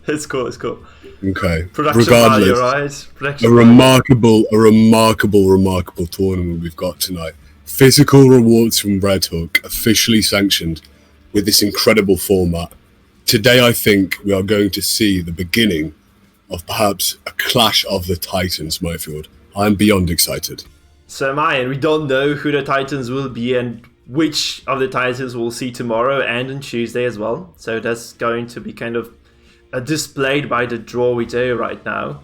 It's cool. It's cool. Okay. Production Regardless, value, right? Production a remarkable tournament we've got tonight. Physical rewards from Red Hook, officially sanctioned with this incredible format. Today, I think we are going to see the beginning of perhaps a clash of the Titans, Mikefield. I'm beyond excited. So am I, and we don't know who the Titans will be and which of the Titans we'll see tomorrow and on Tuesday as well. So that's going to be kind of displayed by the draw we do right now.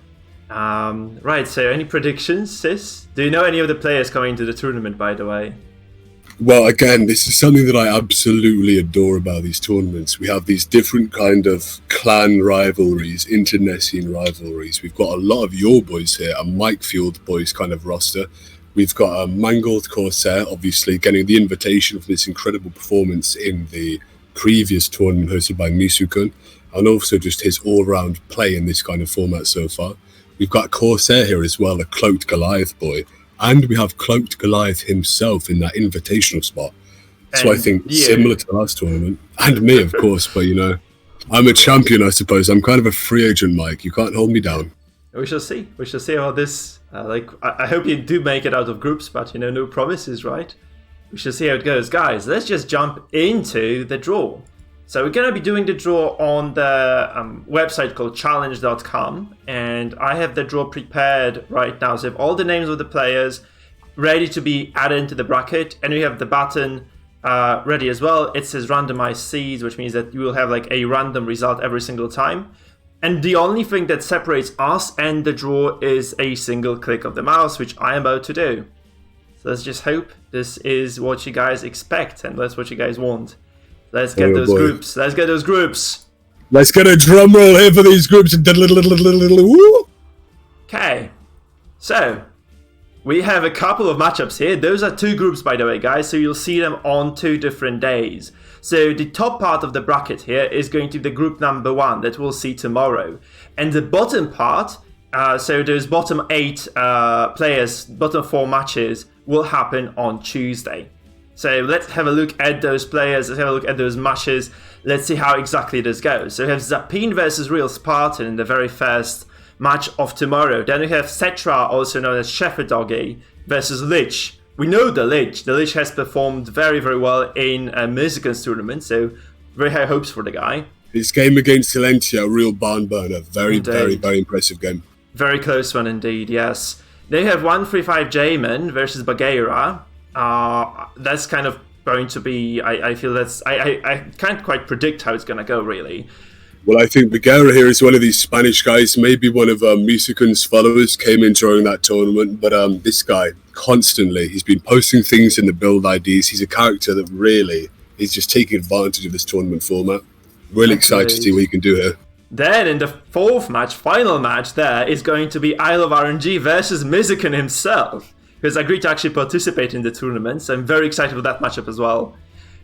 Right, so any predictions, Sis? Do you know any of the players coming into the tournament, by the way? Well, again, this is something that I absolutely adore about these tournaments. We have these different kind of clan rivalries, internecine rivalries. We've got a lot of your boys here, a Mikefield boys kind of roster. We've got a Mangle Corsair, obviously, getting the invitation for this incredible performance in the previous tournament hosted by Misukun, and also just his all-round play in this kind of format so far. We've got Corsair here as well, a Cloaked Goliath boy. And we have Cloaked Goliath himself in that invitational spot. So I think similar to the last tournament. And me, of course, but I'm a champion, I suppose. I'm kind of a free agent, Mike. You can't hold me down. We shall see. We shall see about this. I hope you do make it out of groups, but no promises, right? We shall see how it goes. Guys, let's just jump into the draw. So we're going to be doing the draw on the website called challenge.com, and I have the draw prepared right now. So I have all the names of the players ready to be added into the bracket, and we have the button ready as well. It says randomized seeds, which means that you will have like a random result every single time. And the only thing that separates us and the draw is a single click of the mouse, which I am about to do. So let's just hope this is what you guys expect, and that's what you guys want. Let's get those groups. Let's get those groups. Let's get a drum roll here for these groups. Okay. So, we have a couple of matchups here. Those are two groups, by the way, guys. So you'll see them on 2 different days. So the top part of the bracket here is going to be the group number 1 that we'll see tomorrow. And the bottom part, so those bottom 8 players, bottom 4 matches, will happen on Tuesday. So let's have a look at those players, let's have a look at those matches, let's see how exactly this goes. So we have Zapine versus Real Spartan in the very first match of tomorrow. Then we have Cetra, also known as Shepherd Doggy, versus Lich. We know the Lich. The Lich has performed very, very well in a Musican's tournament, so very high hopes for the guy. His game against Silentia, a real barn burner. Very, very, very impressive game. Very close one indeed, yes. Then you have 135 Jaymen versus Baguera. That's kind of going to be, I feel that's, I can't quite predict how it's going to go, really. Well, I think Baguera here is one of these Spanish guys, maybe one of Musican's followers, came in during that tournament, but this guy, constantly, he's been posting things in the build IDs. He's a character that really is just taking advantage of this tournament format. Really excited to see what he can do here. Then in the 4th match, final match there, is going to be Isle of RNG versus Musican himself, because I agreed to actually participate in the tournament, so I'm very excited for that matchup as well.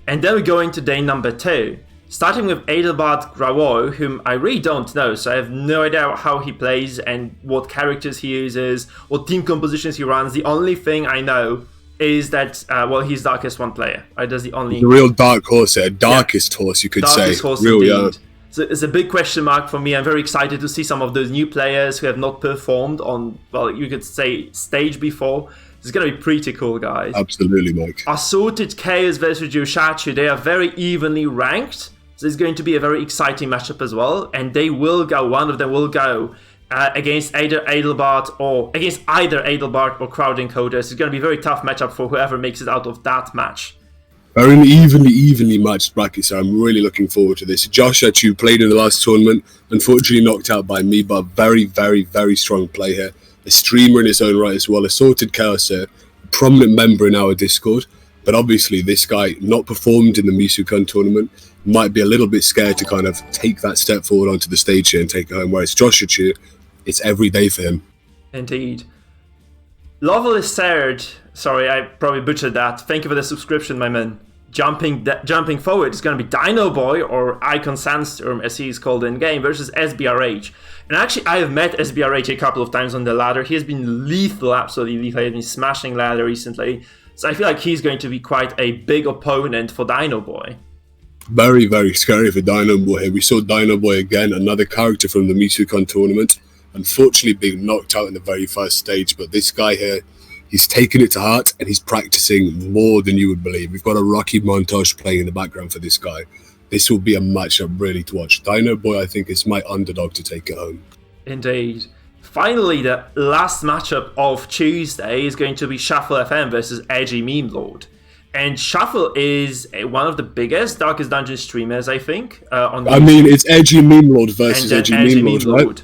And then we go into day number 2, starting with Edelbart Gravois, whom I really don't know, so I have no idea how he plays and what characters he uses, what team compositions he runs. The only thing I know is that, he's Darkest One player. Right? That's the only... The real dark horse there, darkest horse, you could say. Darkest horse real, indeed. So it's a big question mark for me. I'm very excited to see some of those new players who have not performed on, you could say, stage before. It's going to be pretty cool, guys. Absolutely, Mike. Assorted Chaos versus Yoshachi. They are very evenly ranked. So it's going to be a very exciting matchup as well. And they will go, one of them will go against either Edelbart or Crowd Encoders. It's going to be a very tough matchup for whoever makes it out of that match. Very evenly matched bracket, so I'm really looking forward to this. Josh Achu played in the last tournament, unfortunately knocked out by me, but very, very, very strong play here. A streamer in his own right as well, Assorted Chaos here, a prominent member in our Discord, but obviously this guy not performed in the Misukun tournament, might be a little bit scared to kind of take that step forward onto the stage here and take it home, whereas Josh Achu, it's every day for him. Indeed. Loveless Third, sorry, I probably butchered that. Thank you for the subscription, my man. Jumping forward, it's going to be Dino Boy, or Icon Sandstorm, as he is called in game, versus SBRH. And actually, I have met SBRH a couple of times on the ladder. He has been lethal, absolutely lethal. He has been smashing ladder recently. So I feel like he's going to be quite a big opponent for Dino Boy. very, very scary for Dino Boy here. We saw Dino Boy again, another character from the Misukon tournament, unfortunately being knocked out in the very first stage. But this guy here, he's taken it to heart and he's practicing more than you would believe. We've got a Rocky montage playing in the background for this guy. This will be a matchup really to watch. Dino Boy, I think, is my underdog to take it home. Indeed. Finally, the last matchup of Tuesday is going to be Shuffle FM versus Edgy Meme Lord. And Shuffle is one of the biggest Darkest Dungeon streamers, I think. It's Edgy Meme Lord versus Edgy Meme Lord, right?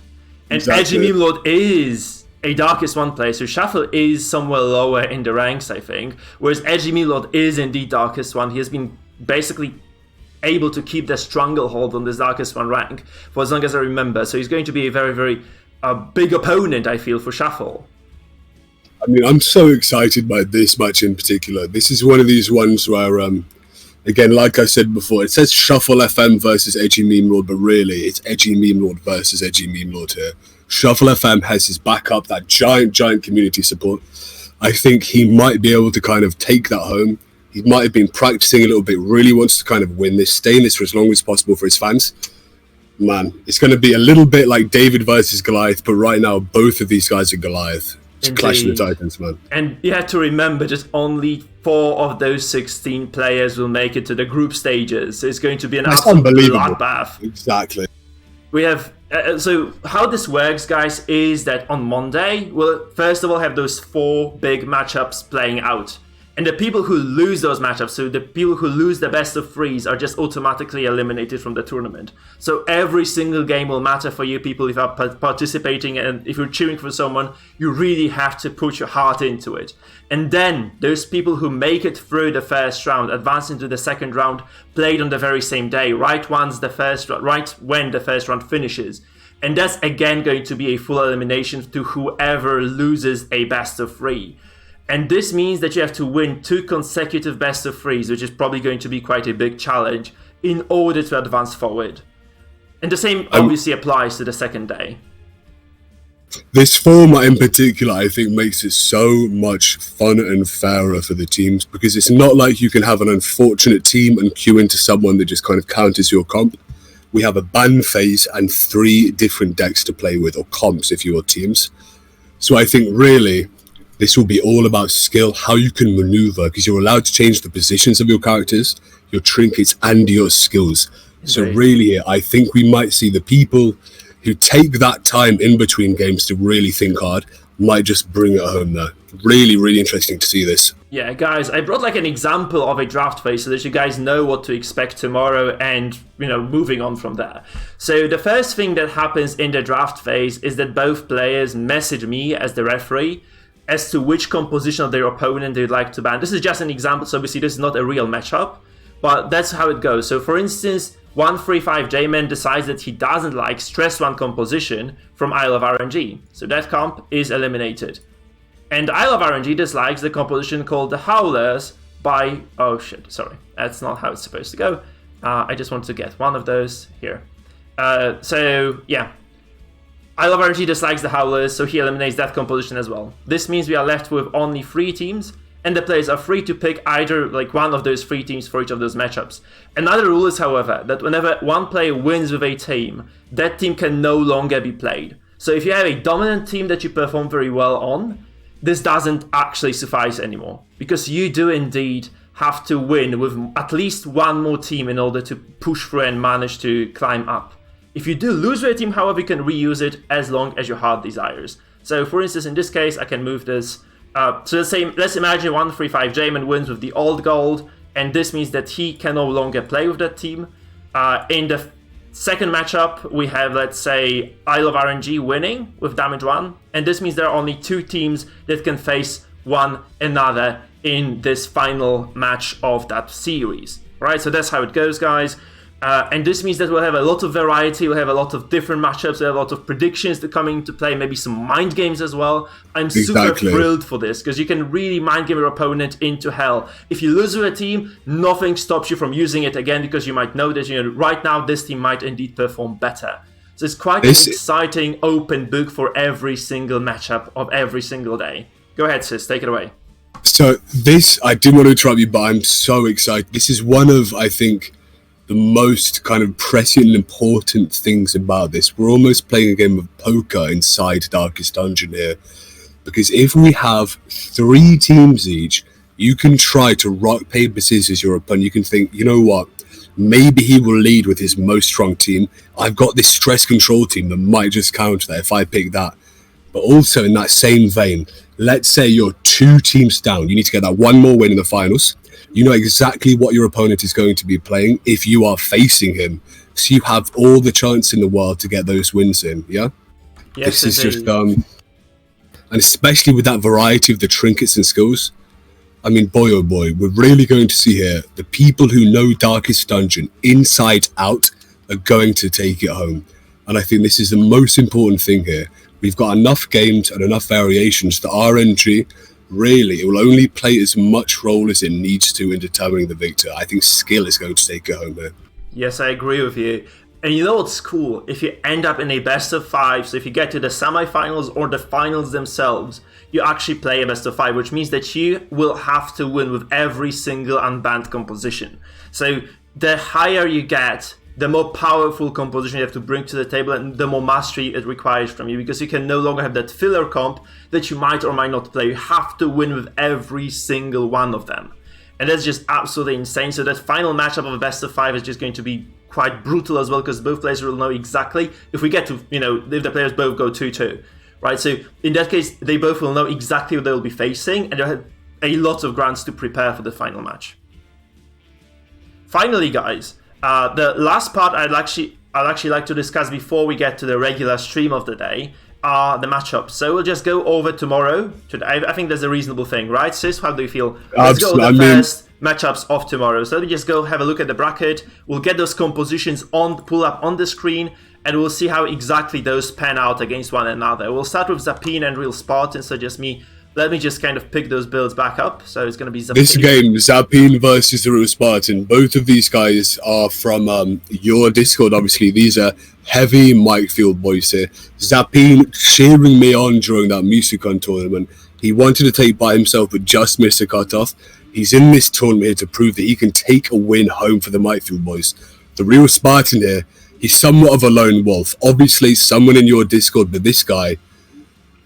And Exactly. Edgy Meme Lord is a Darkest 1 player, so Shuffle is somewhere lower in the ranks, I think. Whereas Edgy Meme Lord is indeed Darkest 1. He has been basically able to keep the stranglehold on this Darkest 1 rank for as long as I remember. So he's going to be a very, very big opponent, I feel, for Shuffle. I mean, I'm so excited by this match in particular. This is one of these ones where, again, like I said before, it says Shuffle FM versus Edgy Meme Lord, but really it's Edgy Meme Lord versus Edgy Meme Lord here. Shuffle FM has his backup, that giant community support. I think he might be able to kind of take that home. He might have been practicing a little bit, really wants to kind of win this, stay in this for as long as possible for his fans. Man, it's going to be a little bit like David versus Goliath, but right now both of these guys are Goliath. It's Clash of the Titans, man. And you have to remember, just only 4 of those 16 players will make it to the group stages. So it's going to be an absolute bloodbath. Exactly. We have... so how this works, guys, is that on Monday, we'll first of all have those 4 big matchups playing out. And the people who lose those matchups, so the people who lose the best of 3s, are just automatically eliminated from the tournament. So every single game will matter for you people if you are participating, and if you're cheering for someone, you really have to put your heart into it. And then those people who make it through the first round, advance into the second round, played on the very same day, right when the first round finishes. And that's again going to be a full elimination to whoever loses a best of 3. And this means that you have to win 2 consecutive best of 3s, which is probably going to be quite a big challenge, in order to advance forward. And the same obviously applies to the second day. This format in particular, I think, makes it so much fun and fairer for the teams, because it's not like you can have an unfortunate team and queue into someone that just kind of counters your comp. We have a ban phase and 3 different decks to play with, or comps if you're teams. So I think really... this will be all about skill, how you can maneuver, because you're allowed to change the positions of your characters, your trinkets, and your skills. So really, I think we might see the people who take that time in between games to really think hard might just bring it home there. Really, really interesting to see this. Yeah, guys, I brought like an example of a draft phase so that you guys know what to expect tomorrow and, moving on from there. So the first thing that happens in the draft phase is that both players message me as the referee as to which composition of their opponent they'd like to ban. This is just an example, so obviously this is not a real matchup, but that's how it goes. So for instance, 135 Jaymen decides that he doesn't like Stress 1 composition from Isle of RNG, so that comp is eliminated. And Isle of RNG dislikes the composition called the Howlers by... oh shit, sorry, that's not how it's supposed to go. I just want to get one of those here. So yeah. Isle of RNG dislikes the Howlers, so he eliminates that composition as well. This means we are left with only 3 teams, and the players are free to pick either one of those 3 teams for each of those matchups. Another rule is, however, that whenever one player wins with a team, that team can no longer be played. So if you have a dominant team that you perform very well on, this doesn't actually suffice anymore, because you do indeed have to win with at least one more team in order to push through and manage to climb up. If you do lose with a team, however, you can reuse it as long as your heart desires. So for instance, in this case, I can move this. So let's imagine 135 Jaymen wins with the old gold, and this means that he can no longer play with that team. In the second matchup, we have, let's say, Isle of RNG winning with damage 1, and this means there are only 2 teams that can face one another in this final match of that series. Right, so that's how it goes, guys. And this means that we'll have a lot of variety, we'll have a lot of different matchups, we'll have a lot of predictions that come into play, maybe some mind games as well. I'm super thrilled for this, because you can really mind game your opponent into hell. If you lose with a team, nothing stops you from using it again, because you might know that right now this team might indeed perform better. So it's quite an exciting open book for every single matchup of every single day. Go ahead, sis, take it away. So this, I didn't want to interrupt you, but I'm so excited. This is one of, I think, the most kind of pressing and important things about this. We're almost playing a game of poker inside Darkest Dungeon here, because if we have 3 teams each, you can try to rock, paper, scissors your opponent. You can think, you know what, maybe he will lead with his most strong team. I've got this stress control team that might just counter that if I pick that. But also in that same vein, let's say you're 2 teams down. You need to get that 1 more win in the finals. You know exactly what your opponent is going to be playing if you are facing him. So you have all the chance in the world to get those wins in, yeah? Yes, this is just, and especially with that variety of the trinkets and skills, I mean, boy oh boy, we're really going to see here the people who know Darkest Dungeon inside out are going to take it home. And I think this is the most important thing here. We've got enough games and enough variations that RNG, really, it will only play as much role as it needs to in determining the victor. I think skill is going to take it home here. Yes, I agree with you. And you know what's cool? If you end up in a best of 5, so if you get to the semifinals or the finals themselves, you actually play a best of 5, which means that you will have to win with every single unbanned composition. So the higher you get, the more powerful composition you have to bring to the table and the more mastery it requires from you, because you can no longer have that filler comp that you might or might not play. You have to win with every single one of them. And that's just absolutely insane. So that final matchup of a best of 5 is just going to be quite brutal as well, because both players will know exactly, if we get to, if the players both go 2-2, right? So in that case, they both will know exactly what they'll be facing, and they'll have a lot of grounds to prepare for the final match. Finally, guys, the last part I'd actually like to discuss before we get to the regular stream of the day are the matchups. So we'll just go over tomorrow. I think that's a reasonable thing, right? Sis, how do you feel? Let's go with the first matchups of tomorrow. So let me just go have a look at the bracket. We'll get those compositions pull up on the screen, and we'll see how exactly those pan out against one another. We'll start with Zapine and Real Spartan, so just me. Let me just kind of pick those builds back up. So it's going to be Zapine. This game, Zapine versus the Real Spartan. Both of these guys are from your Discord, obviously. These are heavy Mikefield boys here. Zapine cheering me on during that Musicon tournament. He wanted to take by himself, but just missed the cutoff. He's in this tournament here to prove that he can take a win home for the Mikefield boys. The Real Spartan here, he's somewhat of a lone wolf. Obviously, someone in your Discord, but this guy,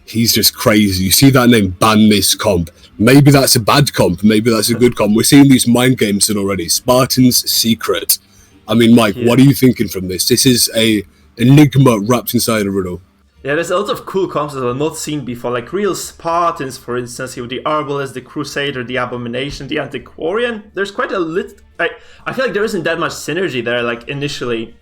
he's just crazy. You see that name, ban this comp. Maybe that's a bad comp. Maybe that's a good comp. We're seeing these mind games in already. Spartan's Secret. I mean, Mike, what are you thinking from this? This is a enigma wrapped inside a riddle. Yeah, there's a lot of cool comps that I've not seen before, like Real Spartans, for instance, with the Arbalest, the Crusader, the Abomination, the Antiquarian. There's quite a lit. I feel like there isn't that much synergy there, like initially.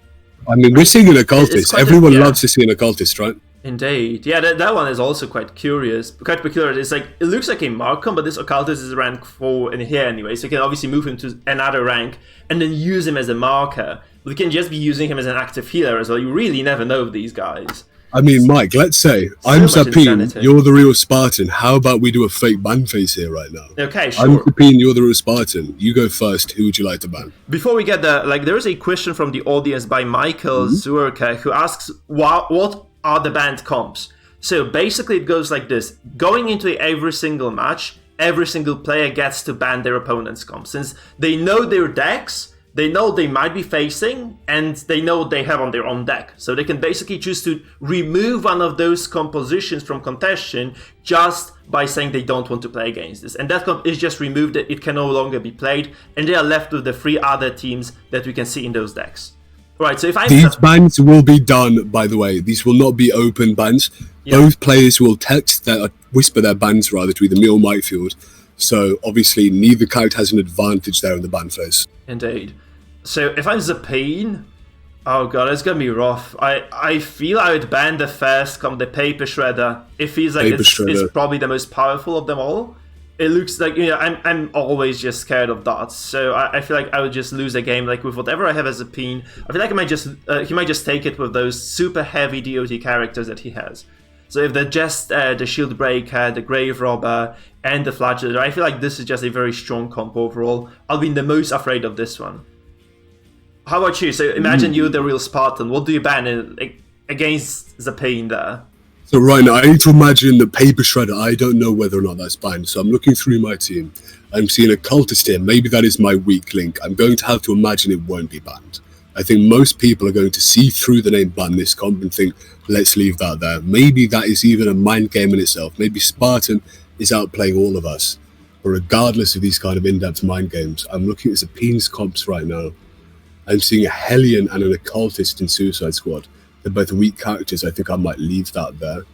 I mean, we're seeing an occultist. Everyone loves to see an occultist, right? Indeed. Yeah, that one is also quite curious, quite peculiar. It's like, it looks like a Markham, but this occultist is rank 4 in here anyway, so you can obviously move him to another rank and then use him as a marker. We can just be using him as an active healer as well. You really never know these guys. I mean, Mike, let's say I'm Zapine, you're the Real Spartan. How about we do a fake ban face here right now? Okay, sure. I'm Zapine, you're the Real Spartan. You go first. Who would you like to ban? Before we get there, there is a question from the audience by Michael Zurka, who asks, what are the banned comps? So basically it goes like this. Going into every single match, every single player gets to ban their opponent's comp. Since they know their decks, they know they might be facing, and they know what they have on their own deck. So they can basically choose to remove one of those compositions from contention just by saying they don't want to play against this. And that comp is just removed, it can no longer be played, and they are left with the 3 other teams that we can see in those decks. Right, so if these bans will be done, by the way. These will not be open bans. Yeah. Both players will whisper their bans rather to either me or Mikefield. So obviously neither character has an advantage there in the ban phase. Indeed. So if I'm Zapine, oh god, it's gonna be rough. I feel I would ban the first comp, the Paper Shredder. It feels like it's probably the most powerful of them all. It looks like, I'm always just scared of dots, so I feel like I would just lose a game with whatever I have as a Zapine. I feel like he might just take it with those super heavy DOT characters that he has. So if the Shield Breaker, the Grave Robber, and the Flagellator, I feel like this is just a very strong comp overall. I'll be the most afraid of this one. How about you? So imagine you're the Real Spartan. What do you ban against Zapine there? So right now, I need to imagine the paper shredder. I don't know whether or not that's banned. So I'm looking through my team. I'm seeing a cultist here. Maybe that is my weak link. I'm going to have to imagine it won't be banned. I think most people are going to see through the name ban this comp and think, let's leave that there. Maybe that is even a mind game in itself. Maybe Spartan is outplaying all of us. But regardless of these kind of in-depth mind games, I'm looking at Zappine's comps right now. I'm seeing a Hellion and an occultist in Suicide Squad. They're both weak characters. I think I might leave that there.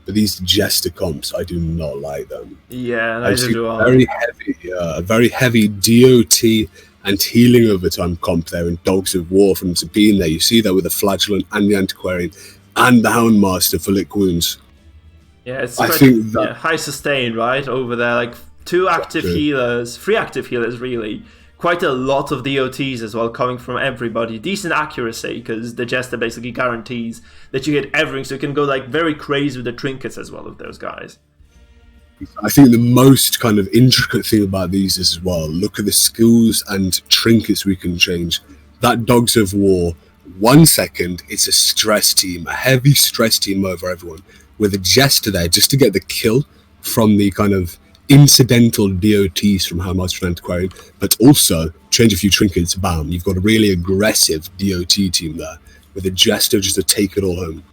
But these Jester comps, I do not like them. Yeah, I see a very heavy DOT and healing over time comp there in Dogs of War from Zappine there. You see that with the Flagellant and the Antiquarian and the Houndmaster for Lick Wounds. Yeah, it's high sustain, right? Over there, like 2 active healers, 3 active healers really. Quite a lot of DOTs as well coming from everybody. Decent accuracy because the Jester basically guarantees that you hit everything, so you can go like very crazy with the trinkets as well of those guys. I think the most kind of intricate thing about these is as well, look at the skills and trinkets we can change. That Dogs of War, 1 second, it's a stress team, a heavy stress team over everyone, with a Jester there just to get the kill from the kind of incidental DOTs from Houndmaster and Antiquarian, but also change a few trinkets, bam, you've got a really aggressive DOT team there, with a Jester just to take it all home.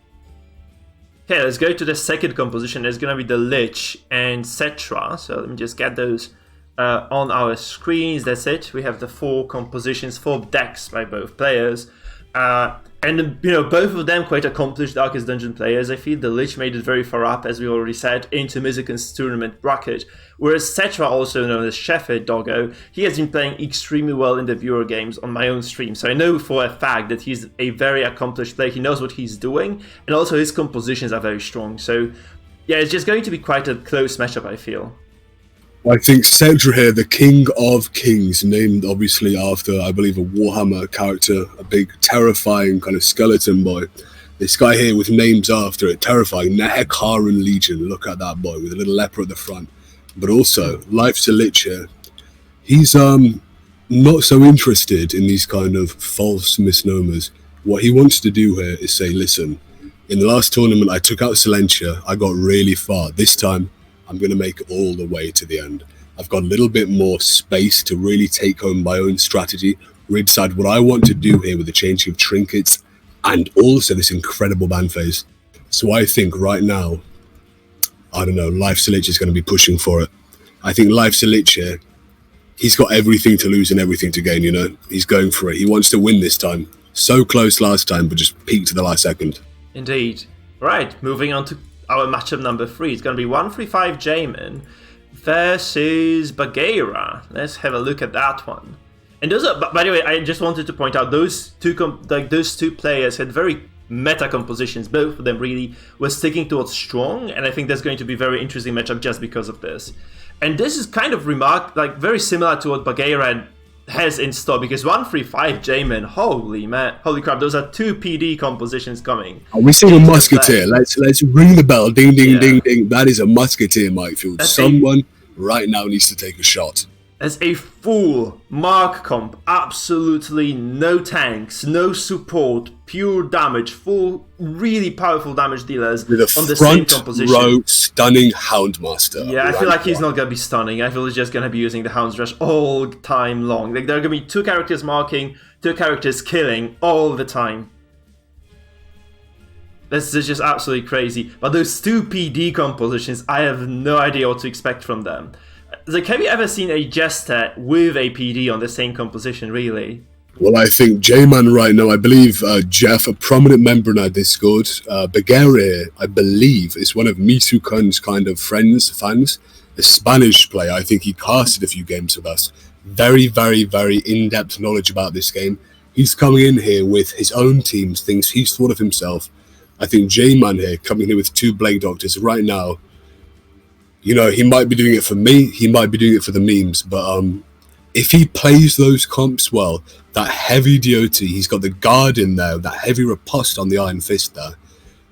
Okay, let's go to the second composition. There's going to be the Lich and Cetra. So let me just get those on our screens. That's it. We have the 4 compositions, 4 decks by both players. And, you know, both of them quite accomplished Darkest Dungeon players. I feel the Lich made it very far up, as we already said, into Mizzicans tournament bracket. Whereas Cetra, also known as Shepherd Doggo, he has been playing extremely well in the viewer games on my own stream. So I know for a fact that he's a very accomplished player. He knows what he's doing. And also his compositions are very strong. So, yeah, it's just going to be quite a close matchup, I feel. I think Cetra here, the King of Kings, named obviously after, I believe, a Warhammer character, a big, terrifying kind of skeleton boy. This guy here with names after it, terrifying, Nehekaran Legion, look at that boy, with a little leper at the front. But also, Life's a Lich here. He's not so interested in these kind of false misnomers. What he wants to do here is say, listen, in the last tournament I took out Silentia, I got really far. This time, I'm going to make it all the way to the end. I've got a little bit more space to really take home my own strategy, really decide what I want to do here with the changing of trinkets and also this incredible ban phase. So I think right now, I don't know, Life's a Lich is going to be pushing for it. I think Life's a Lich here, he's got everything to lose and everything to gain, you know. He's going for it. He wants to win this time. So close last time, but just peaked to the last second. Indeed. Right, moving on to our matchup number 3. It's going to be 135 Jaymen versus Baguera. Let's have a look at that one. And those are, by the way, I just wanted to point out those two players had very meta compositions. Both of them really were sticking towards strong, and I think that's going to be a very interesting matchup just because of this. And this is kind of very similar to what Baguera has in store, because 135 Jaymen, holy crap, those are 2 PD compositions coming. We're seeing a musketeer. Let's ring the bell. Ding, ding, ding, ding. That is a musketeer, Mikefield. Someone right now needs to take a shot. As a full Mark comp, absolutely no tanks, no support, pure damage, full, really powerful damage dealers with on the same composition. Front row stunning Houndmaster. Yeah, I feel like he's not going to be stunning. I feel he's just going to be using the Hound's Rush all time long. Like, there are going to be 2 characters marking, 2 characters killing all the time. This is just absolutely crazy. But those 2 PD compositions, I have no idea what to expect from them. Like, have you ever seen a Jester with a PD on the same composition, really? Well, I think Jaymen right now, I believe Jeff, a prominent member in our Discord, Baguera, I believe, is one of Misukun's kind of fans, a Spanish player. I think he casted a few games with us. Very, very, very in-depth knowledge about this game. He's coming in here with his own teams, things he's thought of himself. I think Jaymen here, coming here with 2 Blade Doctors right now, you know, he might be doing it for me, he might be doing it for the memes, but if he plays those comps well, that heavy DOT, he's got the guard in there, that heavy riposte on the Iron Fist there,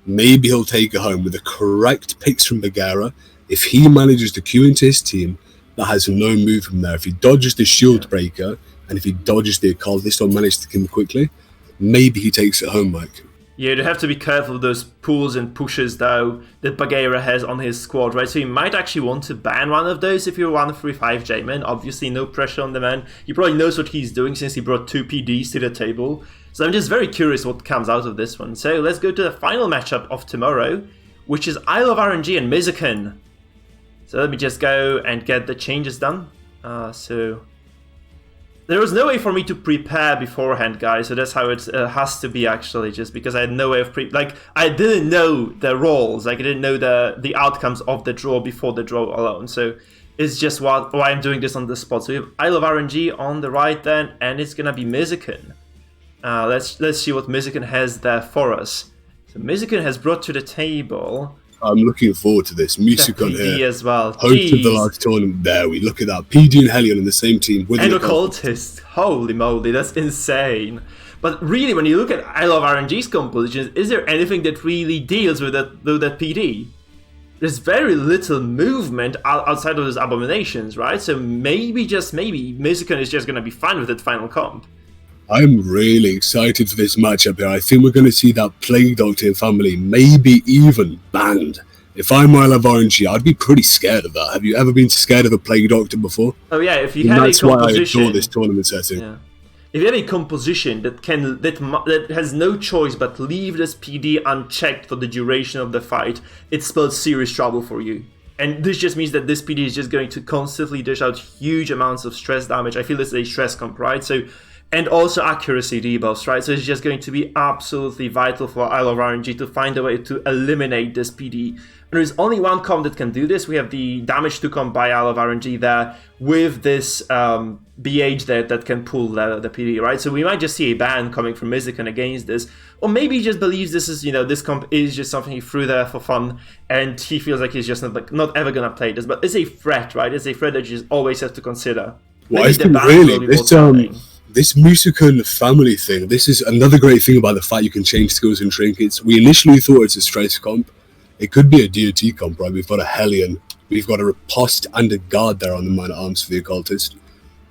maybe he'll take it home with the correct picks from Baguera. If he manages to queue into his team, that has no move from there. If he dodges the Shield Breaker, and if he dodges the Occultist or manages to kill him quickly, maybe he takes it home, Mike. Yeah, you have to be careful with those pulls and pushes, though, that Baguera has on his squad, right? So you might actually want to ban one of those if you're 135 Jaymen. Obviously, no pressure on the man. He probably knows what he's doing since he brought 2 PDs to the table. So I'm just very curious what comes out of this one. So let's go to the final matchup of tomorrow, which is Isle of RNG and Mizuken. So let me just go and get the changes done. So there was no way for me to prepare beforehand, guys, so that's how it has to be, actually, just because I had no way of I didn't know the roles, I didn't know the outcomes of the draw before the draw alone, so it's just why I'm doing this on the spot. So we have Isle of RNG on the right then, and it's gonna be Mizuken. Let's see what Mizuken has there for us. So Mizuken has brought to the table... I'm looking forward to this. Mizuken here. As well. Host of the last tournament. There we look at that. PD and Hellion in the same team. With and Occultist. Holy moly, that's insane. But really, when you look at Isle of RNG's compositions, is there anything that really deals with that PD? There's very little movement outside of those abominations, right? So maybe, just maybe, Mizuken is just going to be fine with that final comp. I'm really excited for this matchup here. I think we're going to see that Plague Doctor family maybe even banned. If I'm Isle of RNG, I'd be pretty scared of that. Have you ever been scared of a Plague Doctor before? Oh yeah, if you have a composition... That's why I adore this tournament setting. Yeah. If you have a composition that has no choice but leave this PD unchecked for the duration of the fight, it spells serious trouble for you. And this just means that this PD is just going to constantly dish out huge amounts of stress damage. I feel this is a stress comp, right? So... And also accuracy debuffs, right? So it's just going to be absolutely vital for Isle of RNG to find a way to eliminate this PD. And there's only one comp that can do this. We have the damage to comp by Isle of RNG there with this BH there that can pull the PD, right? So we might just see a ban coming from Mizuken against this. Or maybe he just believes this is, this comp is just something he threw there for fun and he feels like he's just not ever going to play this. But it's a threat, right? It's a threat that you just always have to consider. Well, I think really, this Mizuken family thing, this is another great thing about the fact you can change skills and trinkets. We initially thought it's a stress comp. It could be a DOT comp, right? We've got a Hellion, we've got a Riposte and a Guard there on the Man at Arms for the Occultist.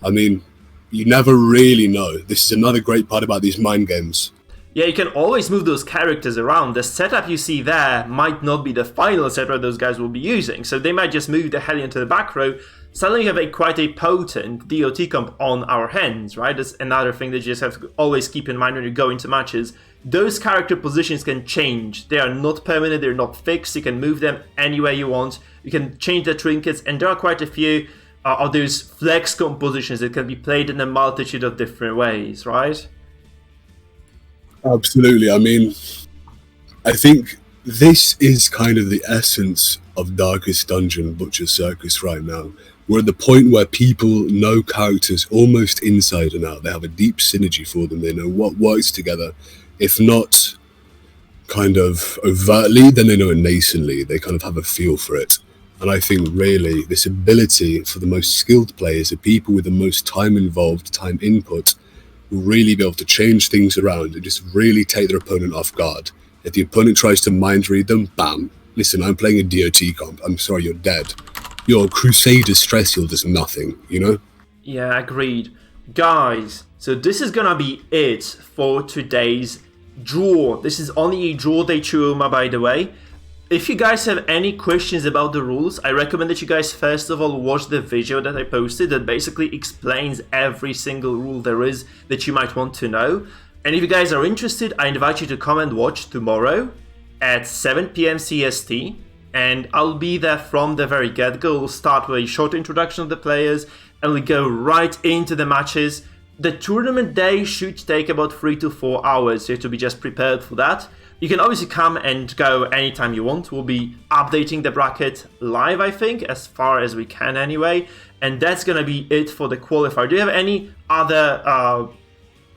I mean, you never really know. This is another great part about these mind games. Yeah, you can always move those characters around. The setup you see there might not be the final setup those guys will be using. So they might just move the Hellion to the back row. Suddenly you have quite a potent DOT comp on our hands, right? That's another thing that you just have to always keep in mind when you go into matches. Those character positions can change. They are not permanent, they're not fixed. You can move them any way you want. You can change the trinkets, and there are quite a few of those flex compositions that can be played in a multitude of different ways, right? Absolutely. I mean, I think this is kind of the essence of Darkest Dungeon, Butcher Circus right now. We're at the point where people know characters almost inside and out. They have a deep synergy for them. They know what works together. If not kind of overtly, then they know it nascently. They kind of have a feel for it. And I think really this ability for the most skilled players, the people with the most time involved, time input, will really be able to change things around and just really take their opponent off guard. If the opponent tries to mind read them, bam. Listen, I'm playing a DOT comp. I'm sorry, you're dead. Your Crusader stress heal does nothing, Yeah, agreed. Guys, so this is gonna be it for today's draw. This is only a draw day Chioma, by the way. If you guys have any questions about the rules, I recommend that you guys first of all watch the video that I posted that basically explains every single rule there is that you might want to know. And if you guys are interested, I invite you to come and watch tomorrow at 7 PM CST. And I'll be there from the very get-go. We'll start with a short introduction of the players and we'll go right into the matches. The tournament day should take about 3 to 4 hours, so you have to be just prepared for that. You can obviously come and go anytime you want. We'll be updating the bracket live, I think, as far as we can anyway. And that's going to be it for the qualifier. Do you have any other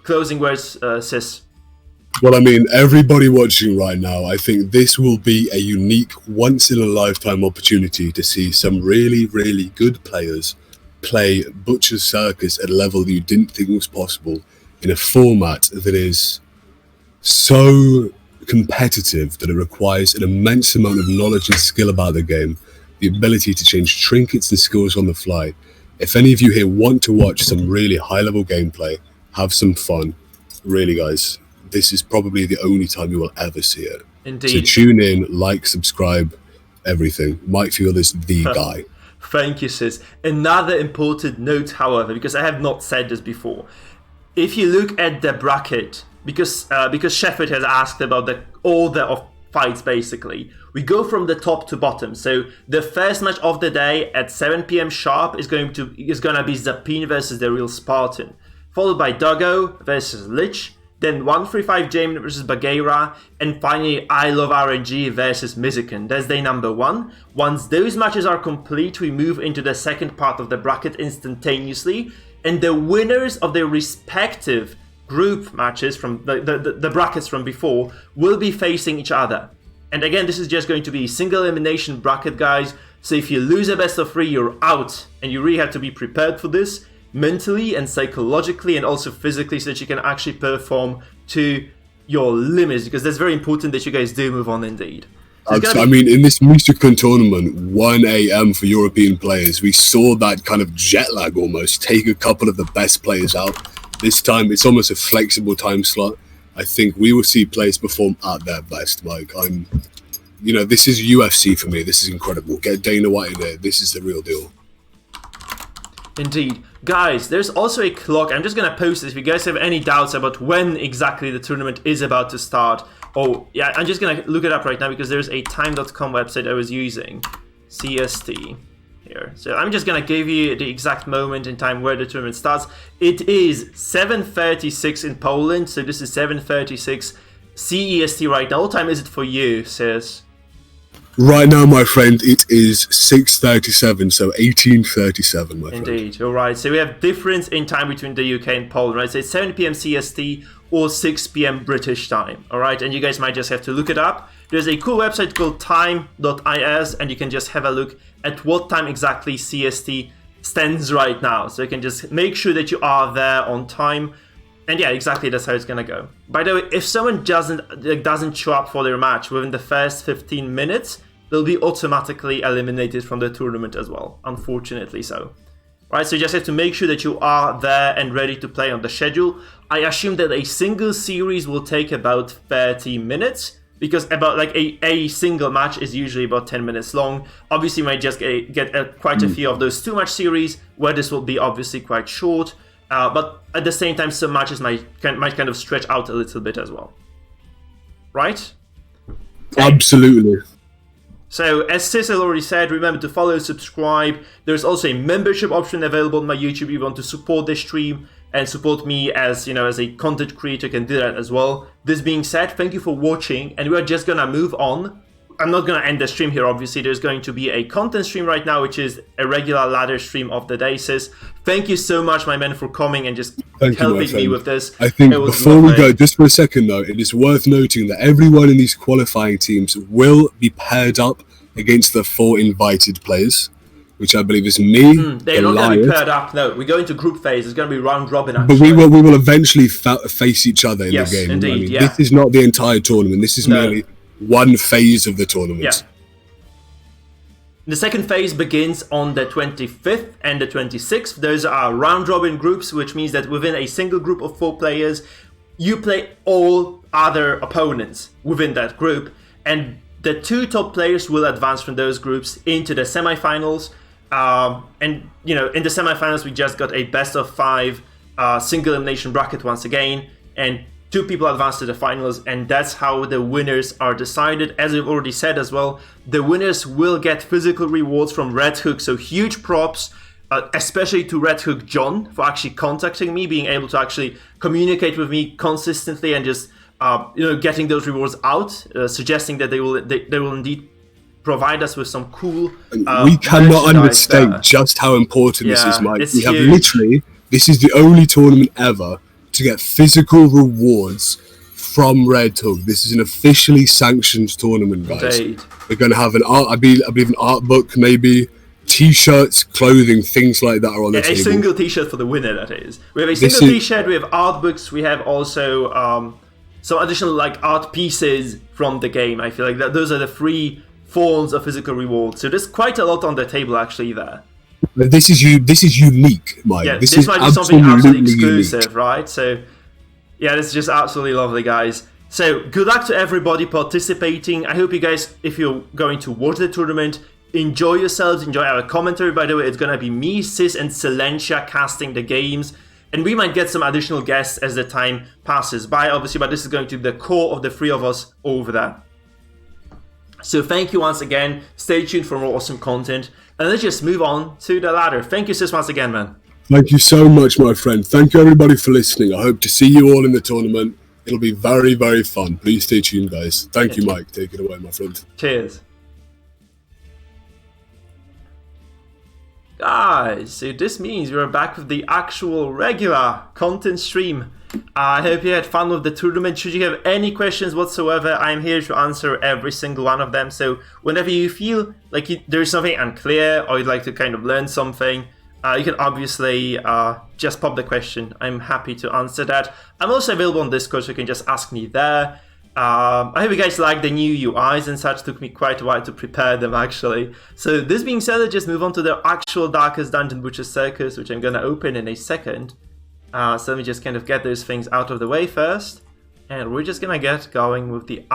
closing words, Sis? Well, I mean, everybody watching right now, I think this will be a unique, once-in-a-lifetime opportunity to see some really, really good players play Butcher Circus at a level that you didn't think was possible in a format that is so competitive that it requires an immense amount of knowledge and skill about the game, the ability to change trinkets and skills on the fly. If any of you here want to watch some really high-level gameplay, have some fun, really, guys, this is probably the only time you will ever see it. Indeed. So tune in, like, subscribe, everything. Mikefield is the guy. Thank you, sis. Another important note, however, because I have not said this before. If you look at the bracket, because Shepard has asked about the order of fights, basically, we go from the top to bottom. So the first match of the day at 7 p.m. sharp is gonna be Zapine versus the Real Spartan, followed by Doggo versus Lich, then 135 Jaymen versus Baguera, and finally I Love RNG versus Mizikin. That's day number 1. Once those matches are complete, we move into the second part of the bracket instantaneously, and the winners of their respective group matches from the brackets from before will be facing each other. And again, this is just going to be a single elimination bracket, guys. So if you lose a best of 3, you're out, and you really have to be prepared for this mentally and psychologically and also physically, so that you can actually perform to your limits, because that's very important that you guys do move on indeed. I mean, in this Mystican tournament, 1 a.m. for European players, we saw that kind of jet lag almost take a couple of the best players out. This time, it's almost a flexible time slot. I think we will see players perform at their best. Like, this is UFC for me. This is incredible. Get Dana White in there. This is the real deal. Indeed. Guys, there's also a clock. I'm just going to post this if you guys have any doubts about when exactly the tournament is about to start. Oh, yeah, I'm just going to look it up right now because there's a time.com website I was using. CEST. Here. So I'm just going to give you the exact moment in time where the tournament starts. It is 7:36 in Poland, so this is 7:36 CEST right now. What time is it for you, sis? Right now, my friend, it is 6:37, so 18:37, my friend. Indeed, all right. So we have difference in time between the UK and Poland, right? So it's 7 p.m. CST or 6 p.m. British time, all right? And you guys might just have to look it up. There's a cool website called time.is, and you can just have a look at what time exactly CST stands right now. So you can just make sure that you are there on time. And yeah, exactly, that's how it's gonna go. By the way, if someone doesn't show up for their match within the first 15 minutes, they'll be automatically eliminated from the tournament as well, unfortunately so. Right, so you just have to make sure that you are there and ready to play on the schedule. I assume that a single series will take about 30 minutes, because about like a single match is usually about 10 minutes long. Obviously, you might just get quite a few of those 2-match series, where this will be obviously quite short. But at the same time, some matches might kind of stretch out a little bit as well. Right? Okay. Absolutely. So, as Cecil already said, remember to follow, subscribe. There's also a membership option available on my YouTube if you want to support this stream and support me as a content creator. You can do that as well. This being said, thank you for watching, and we're just gonna move on. I'm not gonna end the stream here, obviously. There's going to be a content stream right now, which is a regular ladder stream of the day, sis. Thank you so much, my man, for coming and just helping me with this. I think before we go, just for a second though, it is worth noting that everyone in these qualifying teams will be paired up against the 4 invited players, which I believe is me, they're not going to be paired up, no. We go into group phase, it's going to be round robin actually. But we will eventually face each other in the game. Indeed, yeah. This is not the entire tournament, this is merely one phase of the tournament. Yeah. The second phase begins on the 25th and the 26th. Those are round-robin groups, which means that within a single group of 4 players, you play all other opponents within that group, and the 2 top players will advance from those groups into the semifinals. And in the semifinals, we just got a best-of-5 single elimination bracket once again, and 2 people advance to the finals, and that's how the winners are decided. As we've already said as well, the winners will get physical rewards from Red Hook, so huge props, especially to Red Hook John for actually contacting me, being able to actually communicate with me consistently and just getting those rewards out, suggesting that they will indeed provide us with some cool we cannot understate just how important this is, Mike. We have literally, this is the only tournament ever to get physical rewards from Red Hook. This is an officially sanctioned tournament, guys. Indeed. We're going to have an art, I believe an art book, maybe t-shirts, clothing, things like that are on the table. A single t-shirt for the winner, that is. We have a single t-shirt, we have art books, we have also some additional art pieces from the game. I feel like those are the 3 forms of physical rewards. So there's quite a lot on the table actually there. This is unique, Mike. Yeah, this is might be something absolutely exclusive, unique. Right? So, Yeah, this is just absolutely lovely, guys. So, good luck to everybody participating. I hope you guys, if you're going to watch the tournament, enjoy yourselves, enjoy our commentary. By the way, it's going to be me, Sis, and Silentia casting the games. And we might get some additional guests as the time passes by, obviously, but this is going to be the core of the three of us over there. So thank you once again. Stay tuned for more awesome content. And let's just move on to the ladder. Thank you, Sis, once again, man. Thank you so much, my friend. Thank you, everybody, for listening. I hope to see you all in the tournament. It'll be very, very fun. Please stay tuned, guys. Thank you, Mike. Take it away, my friend. Cheers. Guys, so this means we're back with the actual regular content stream. I hope you had fun with the tournament. Should you have any questions whatsoever, I'm here to answer every single one of them. So whenever you feel like there's something unclear or you'd like to kind of learn something, you can obviously just pop the question. I'm happy to answer that. I'm also available on Discord, so you can just ask me there. I hope you guys like the new UIs and such. Took me quite a while to prepare them, actually. So this being said, let's just move on to the actual Darkest Dungeon, Butcher Circus, which I'm going to open in a second. So let me just kind of get those things out of the way first. And we're just going to get going with the